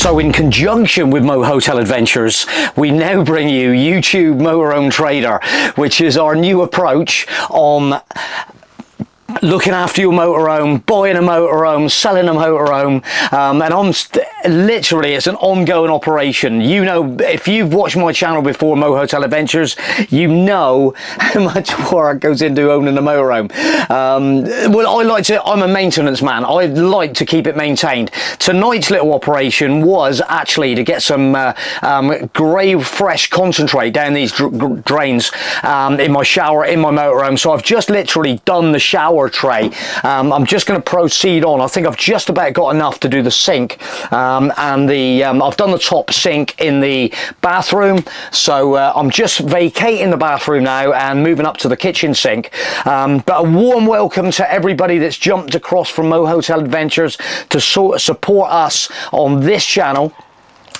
So in conjunction with Mo Hotel Adventures, we now bring you YouTube Motorhome Trader, which is our new approach on looking after your motorhome, buying a motorhome, selling a motorhome, and literally it's an ongoing operation. You know, if you've watched my channel before, Mo Hotel Adventures, you know how much work goes into owning a motorhome. Well, I'm a maintenance man. I like to keep it maintained. Tonight's little operation was actually to get some grey fresh concentrate down these drains in my shower, in my motorhome. So I've just literally done the shower tray. I'm just going to proceed on. I think I've just about got enough to do the sink, and I've done the top sink in the bathroom, so I'm just vacating the bathroom now and moving up to the kitchen sink. But a warm welcome to everybody that's jumped across from Mo Hotel Adventures to sort of support us on this channel.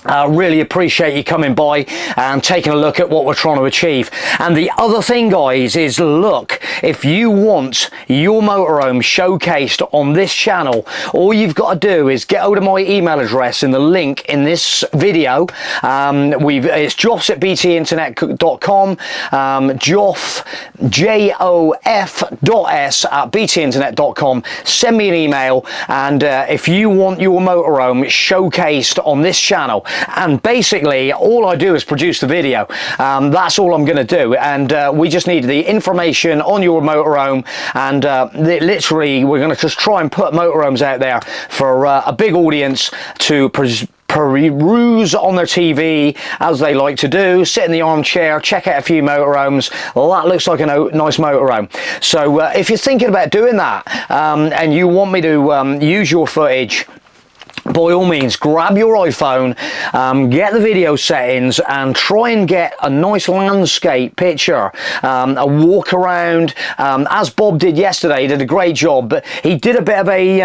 I really appreciate you coming by and taking a look at what we're trying to achieve. And the other thing, guys, is look, if you want your motorhome showcased on this channel, all you've got to do is get hold of my email address in the link in this video. It's jof@btinternet.com, jof.s at btinternet.com. Send me an email, and if you want your motorhome showcased on this channel, and basically all I do is produce the video. That's all I'm going to do, and we just need the information on your motorhome, and literally we're going to just try and put motorhomes out there for a big audience to peruse on their TV, as they like to do, sit in the armchair, check out a few motorhomes. Well, that looks like a nice motorhome. So if you're thinking about doing that, and you want me to use your footage, by all means, grab your iPhone, get the video settings, and try and get a nice landscape picture, a walk around, as Bob did yesterday. He did a great job, but he did a bit of a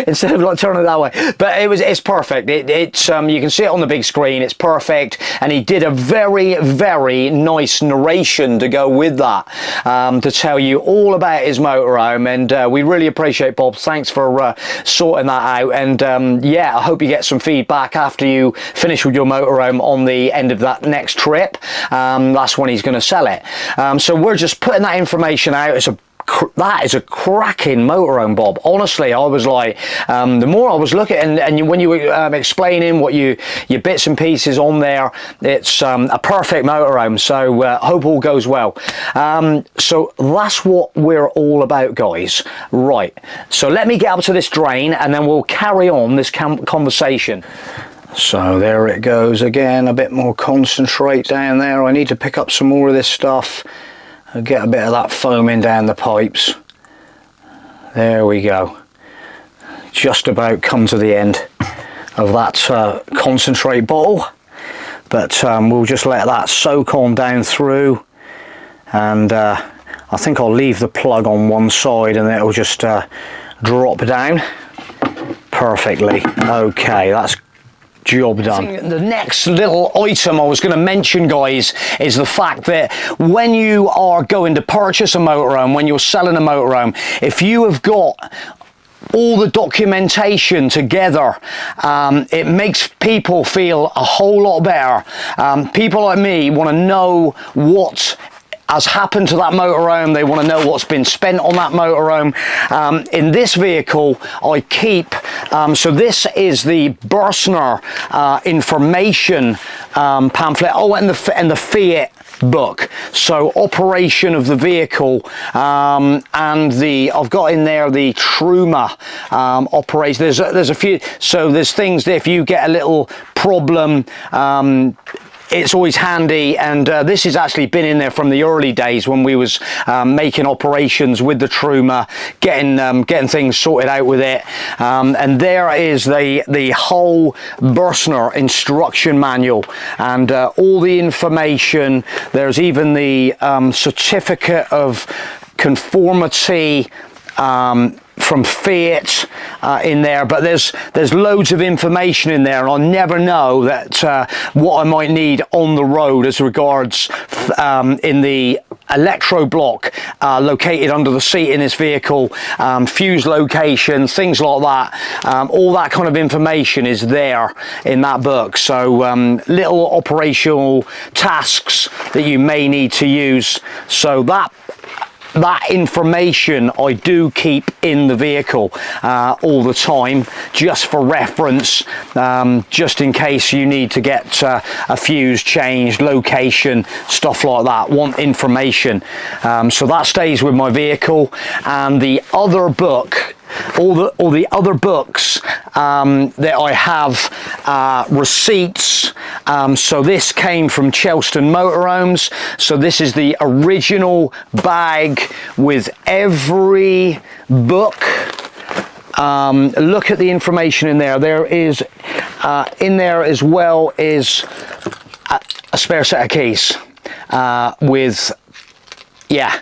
instead of like turning it that way, but it's perfect. It's you can see it on the big screen. It's perfect, and he did a very, very nice narration to go with that, to tell you all about his motorhome, and we really appreciate Bob. Thanks for sorting that out. And yeah, I hope you get some feedback after you finish with your motorhome on the end of that next trip. That's when he's going to sell it. So we're just putting that information out. That is a cracking motorhome, Bob. Honestly, I was like, the more I was looking, and when you were explaining what your bits and pieces on there, it's a perfect motorhome. So hope all goes well. So that's what we're all about, guys. Right. So let me get up to this drain, and then we'll carry on this conversation. So there it goes again. A bit more concentrate down there. I need to pick up some more of this stuff. Get a bit of that foaming down the pipes. There we go. Just about come to the end of that concentrate bottle, but we'll just let that soak on down through, and I think I'll leave the plug on one side and it'll just drop down perfectly. Okay, that's job done. The next little item I was going to mention, guys, is the fact that when you are going to purchase a motorhome, when you're selling a motorhome, if you have got all the documentation together, it makes people feel a whole lot better. People like me want to know what has happened to that motorhome. They want to know what's been spent on that motorhome. In this vehicle, I keep, so this is the Bursner information pamphlet. Oh, and the Fiat book. So operation of the vehicle, and I've got in there the Truma operation. There's a few, so there's things that if you get a little problem, it's always handy, and this has actually been in there from the early days when we was making operations with the Truma, getting things sorted out with it. And there is the whole Bursner instruction manual, and all the information. There's even the certificate of conformity from Fiat in there, but there's loads of information in there, and I never know that what I might need on the road as regards in the electro block located under the seat in this vehicle, fuse location, things like that. All that kind of information is there in that book. So little operational tasks that you may need to use. So that information I do keep in the vehicle all the time, just for reference, just in case you need to get a fuse changed, location, stuff like that, want information. So that stays with my vehicle. And the other book, all the other books that I have, receipts. So this came from Chelston Motorhomes. So this is the original bag with every book. Look at the information in there. There is in there as well is a spare set of keys with, yeah,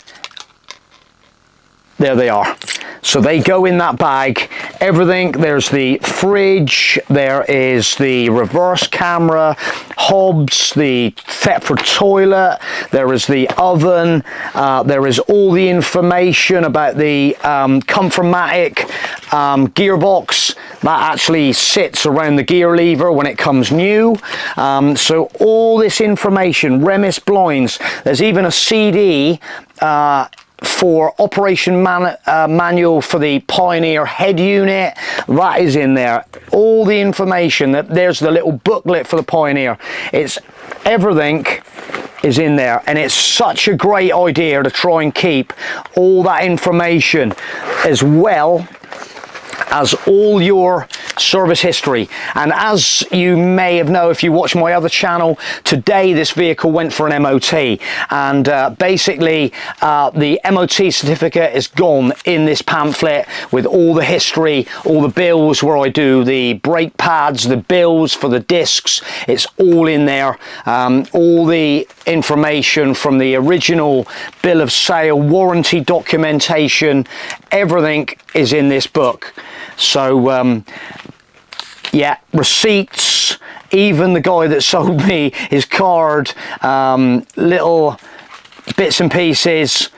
there they are. So they go in that bag, everything. There's the fridge, there is the reverse camera, hobs, the separate toilet, there is the oven, there is all the information about the Comformatic gearbox that actually sits around the gear lever when it comes new. So all this information, Remis blinds, there's even a CD for operation manual for the Pioneer head unit. That is in there. All the information, that there's the little booklet for the Pioneer. It's everything is in there, and it's such a great idea to try and keep all that information, as well as all your service history. And as you may have known if you watch my other channel, today this vehicle went for an MOT, and basically the MOT certificate is gone in this pamphlet with all the history, all the bills where I do the brake pads, the bills for the discs. It's all in there. All the information from the original bill of sale, warranty documentation, everything is in this book. So yeah, receipts, even the guy that sold me his card, little bits and pieces,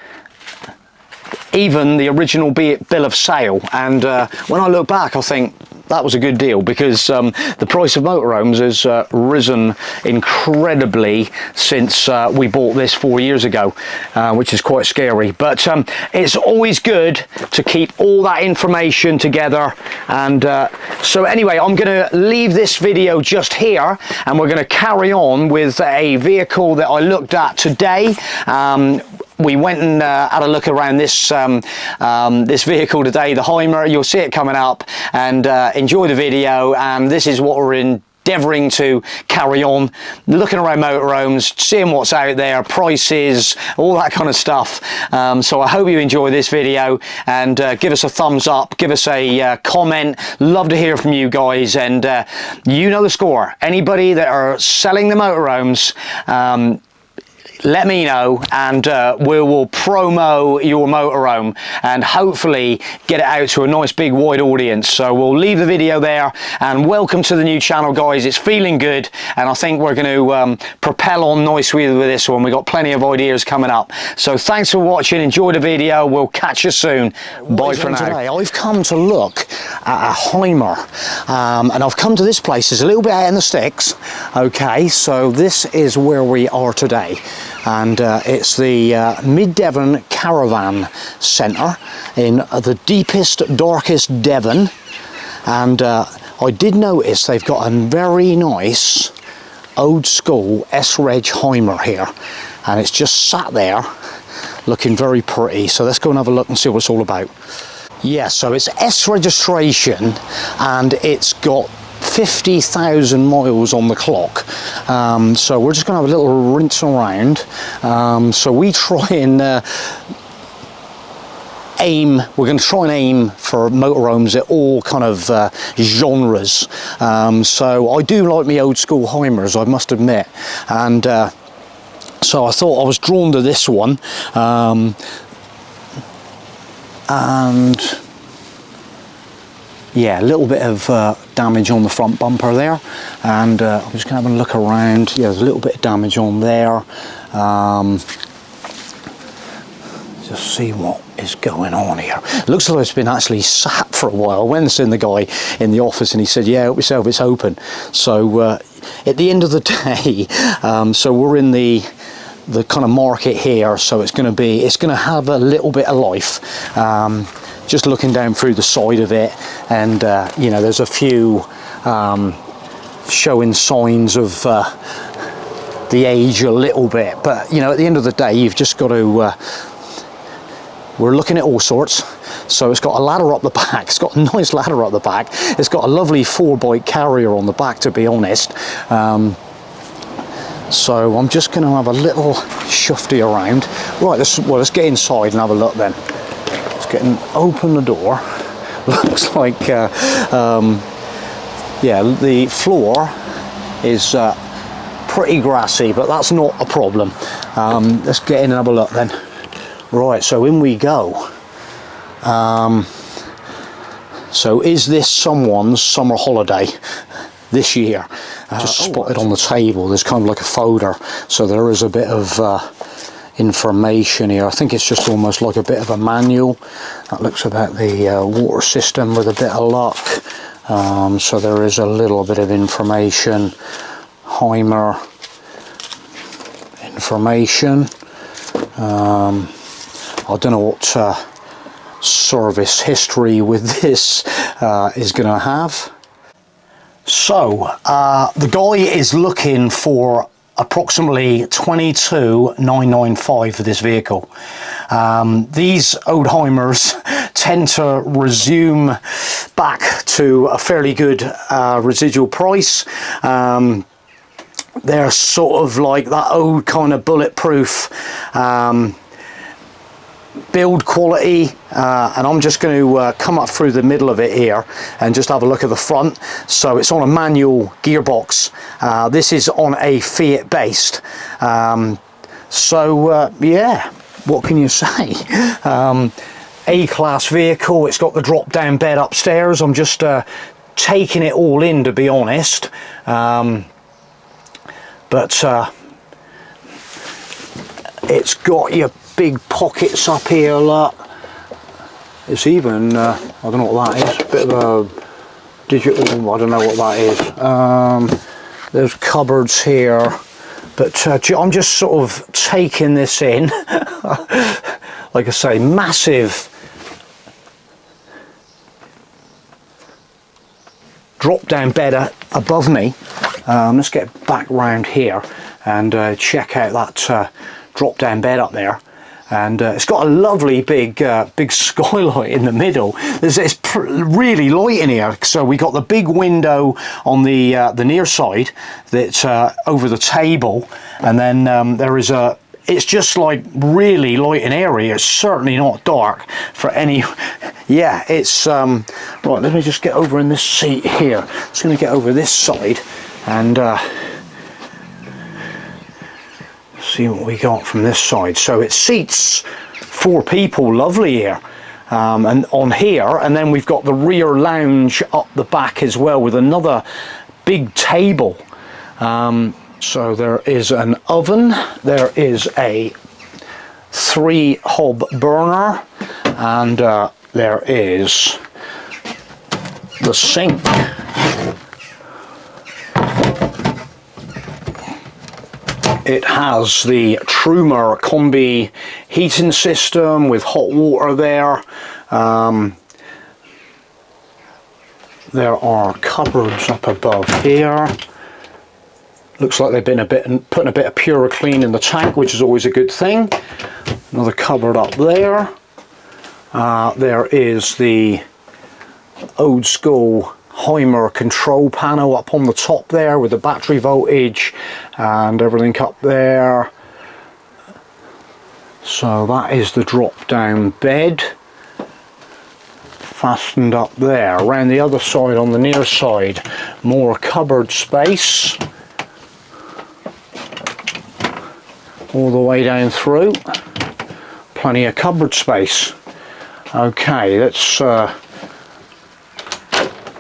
even the original bill of sale. And when I look back, I think that was a good deal, because the price of motorhomes has risen incredibly since we bought this 4 years ago, which is quite scary. But it's always good to keep all that information together. And so anyway, I'm going to leave this video just here, and we're going to carry on with a vehicle that I looked at today. We went and had a look around this this vehicle today, the Hymer. You'll see it coming up, and enjoy the video. And this is what we're endeavouring to carry on, looking around motorhomes, seeing what's out there, prices, all that kind of stuff. So I hope you enjoy this video, and give us a thumbs up, give us a comment. Love to hear from you guys, and you know the score. Anybody that are selling the motorhomes, let me know, and we will promo your motorhome and hopefully get it out to a nice big wide audience. So we'll leave the video there, and welcome to the new channel, guys. It's feeling good, and I think we're going to propel on nicely with this one. We've got plenty of ideas coming up. So thanks for watching, enjoy the video, we'll catch you soon. Bye for now. Today I've come to look at a Hymer, and I've come to this place. It's a little bit out in the sticks. Okay, so this is where we are today. And it's the Mid-Devon Caravan Centre in the deepest, darkest Devon. And I did notice they've got a very nice old school S-Reg Hymer here, and it's just sat there looking very pretty. So let's go and have a look and see what it's all about. Yeah, so it's S registration, and it's got 50,000 miles on the clock. So we're just going to have a little rinse around. So we try and we're going to try and aim for motorhomes at all kind of genres. So I do like me old school Hymers, I must admit. And so I thought I was drawn to this one. And yeah, a little bit of damage on the front bumper there, and I'm just going to have a look around. Yeah, there's a little bit of damage on there. Just see what is going on here. It looks like it's been actually sat for a while. I went and seen the guy in the office and he said, yeah, help yourself, it's open. So at the end of the day, so we're in the kind of market here, so it's going to have a little bit of life. Just looking down through the side of it, and you know, there's a few showing signs of the age a little bit, but you know, at the end of the day, you've just got to we're looking at all sorts. So it's got a ladder up the back, it's got a nice ladder up the back, it's got a lovely 4x carrier on the back, to be honest. So I'm just going to have a little shufty around. Right, let's get inside and have a look then. Let's get and open the door. Looks like yeah, the floor is pretty grassy, but that's not a problem. Let's get in and have a look then. Right, so in we go. So is this someone's summer holiday this year? Just spotted on the table, there's kind of like a folder, so there is a bit of information here. I think it's just almost like a bit of a manual. That looks about the water system with a bit of luck. So there is a little bit of information. Hymer information. I don't know what service history with this is going to have. So the guy is looking for approximately 22,995 for this vehicle. These old Hymers tend to resume back to a fairly good residual price. They're sort of like that old kind of bulletproof build quality, and I'm just going to come up through the middle of it here and just have a look at the front. So it's on a manual gearbox. This is on a Fiat based. So yeah, what can you say? A-class vehicle. It's got the drop down bed upstairs. I'm just taking it all in, to be honest. But it's got your big pockets up here, look. It's even I don't know what that is, a bit of a digital, I don't know what that is. There's cupboards here, but I'm just sort of taking this in. Like I say, massive drop down bed above me. Let's get back round here and check out that drop down bed up there. And it's got a lovely big skylight in the middle. It's really light in here. So we got the big window on the near side that's over the table, and then there is a. It's just like really light and airy. It's certainly not dark for any. Yeah, it's right. Let me just get over in this seat here. Just going to get over this side and. See what we got from this side. So it seats 4 people, lovely here, and on here, and then we've got the rear lounge up the back as well with another big table. So there is an oven, there is a 3-hob burner, and there is the sink. It has the Trumer combi heating system with hot water there. There are cupboards up above here. Looks like they've been putting a bit of Puriclean in the tank, which is always a good thing. Another cupboard up there. There is the old school Hymer control panel up on the top there with the battery voltage and everything up there. So that is the drop down bed fastened up there. Around the other side, on the near side, more cupboard space all the way down through. Plenty of cupboard space. Okay, let's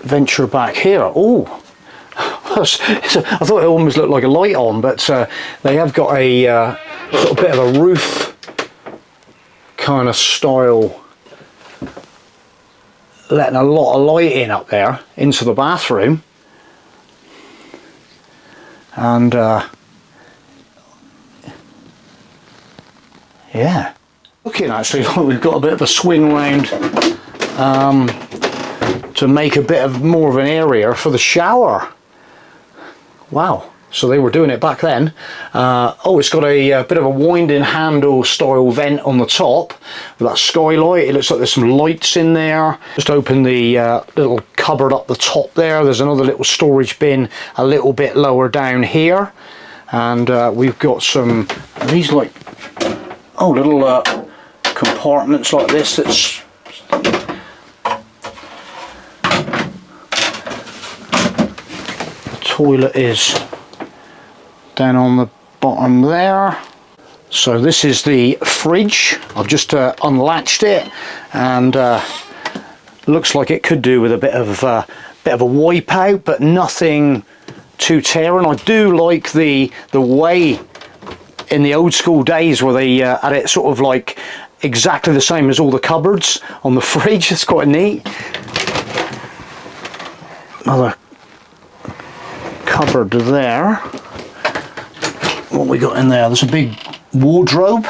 venture back here. Oh, I thought it almost looked like a light on, but they have got a sort of bit of a roof kind of style, letting a lot of light in up there into the bathroom. And yeah, looking actually like we've got a bit of a swing round to make a bit of more of an area for the shower. Wow, so they were doing it back then. Oh, it's got a bit of a winding handle style vent on the top with that skylight. It looks like there's some lights in there. Just open the little cupboard up the top there. There's another little storage bin a little bit lower down here. And we've got some, these like, oh, little compartments like this. That's the toilet is down on the bottom there. So this is the fridge. I've just unlatched it, and looks like it could do with a bit of a wipe out, but nothing too tearing. I do like the way in the old school days where they had it sort of like exactly the same as all the cupboards on the fridge. It's quite neat. Another cupboard there. What we got in there? There's a big wardrobe.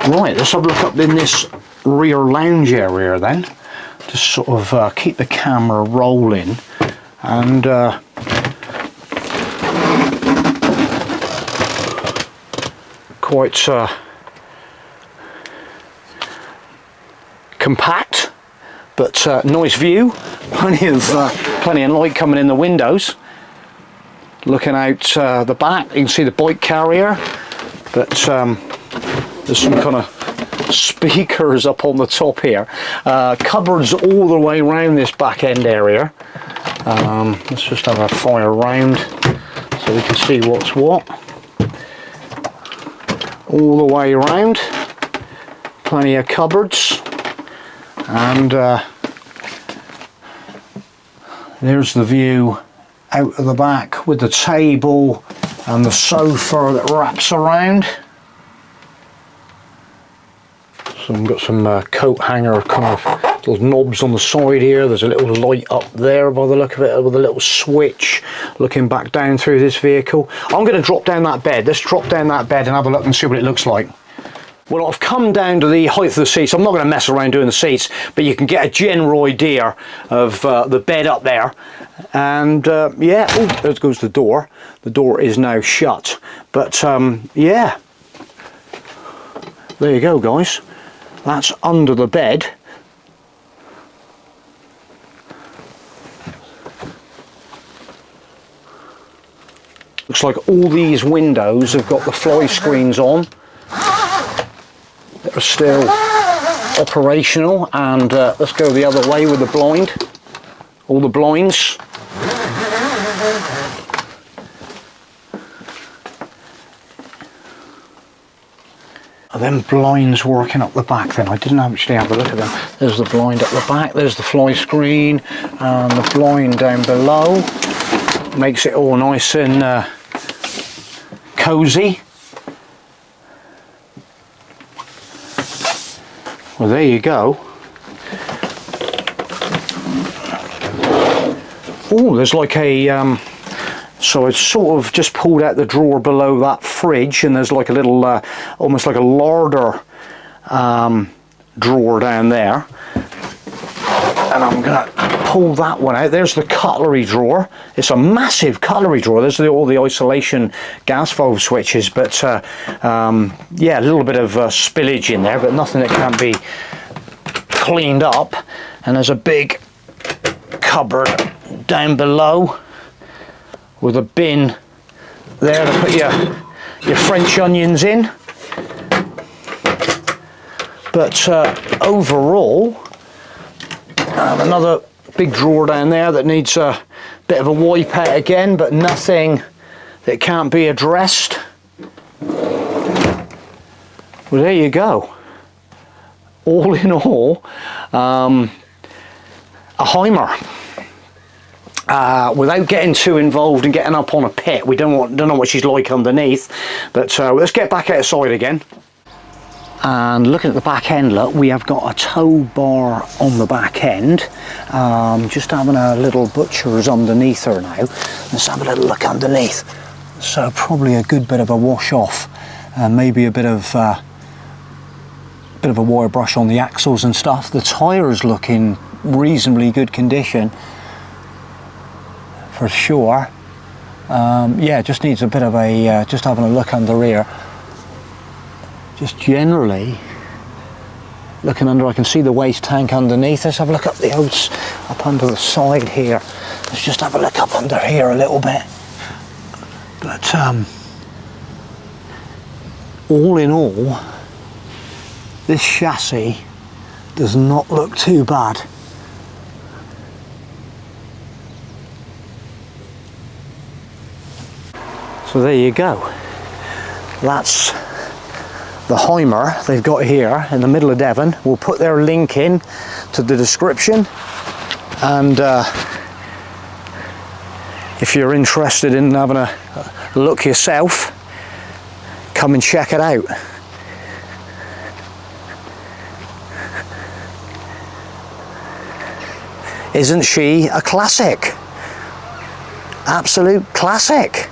Right, let's have a look up in this rear lounge area then. Just sort of keep the camera rolling, and quite compact, but nice view. Plenty of light coming in the windows. Looking out the back, you can see the bike carrier, but there's some kind of speakers up on the top here. Cupboards all the way around this back end area. Let's just have a fire round so we can see what's what. All the way around, plenty of cupboards, and there's the view out of the back with the table and the sofa that wraps around. So we've got some coat hanger kind of little knobs on the side here. There's a little light up there by the look of it with a little switch looking back down through this vehicle. I'm going to drop down that bed. Let's drop down that bed and have a look and see what it looks like. Well, I've come down to the height of the seats. I'm not going to mess around doing the seats, but you can get a general idea of the bed up there. And yeah, oh, there goes the door. The door is now shut. But yeah, there you go, guys. That's under the bed. Looks like all these windows have got the fly screens on. Are still operational, and let's go the other way with the blind. All the blinds. Are them blinds working up the back then? I didn't actually have a look at them. There's the blind up the back, there's the fly screen, and the blind down below. Makes it all nice and cosy. Well, there you go. Oh, there's like a so it's sort of just pulled out the drawer below that fridge, and there's like a little almost like a larder drawer down there, and I'm gonna pull that one out. There's the cutlery drawer. It's a massive cutlery drawer. There's all the isolation gas valve switches, but yeah, a little bit of spillage in there, but nothing that can't be cleaned up. And there's a big cupboard down below with a bin there to put your French onions in. But overall, another big drawer down there that needs a bit of a wipe out again, but nothing that can't be addressed. Well, there you go. All in all, a Hymer. Without getting too involved and getting up on a pit, we don't know what she's like underneath, but let's get back outside again. And looking at the back end, look, we have got a tow bar on the back end. Just having a little butcher's underneath her now. Let's have a little look underneath. So probably a good bit of a wash off, maybe a bit of a wire brush on the axles and stuff. The tyres look in reasonably good condition for sure. Yeah, just needs a bit of a just having a look under here. Just generally looking under, I can see the waste tank underneath. Let's have a look up up under the side here. Let's just have a look up under here a little bit. But all in all, this chassis does not look too bad. So there you go. That's the Hymer they've got here in the middle of Devon. We'll put their link in to the description, and if you're interested in having a look yourself, come and check it out. Isn't she a classic? Absolute classic.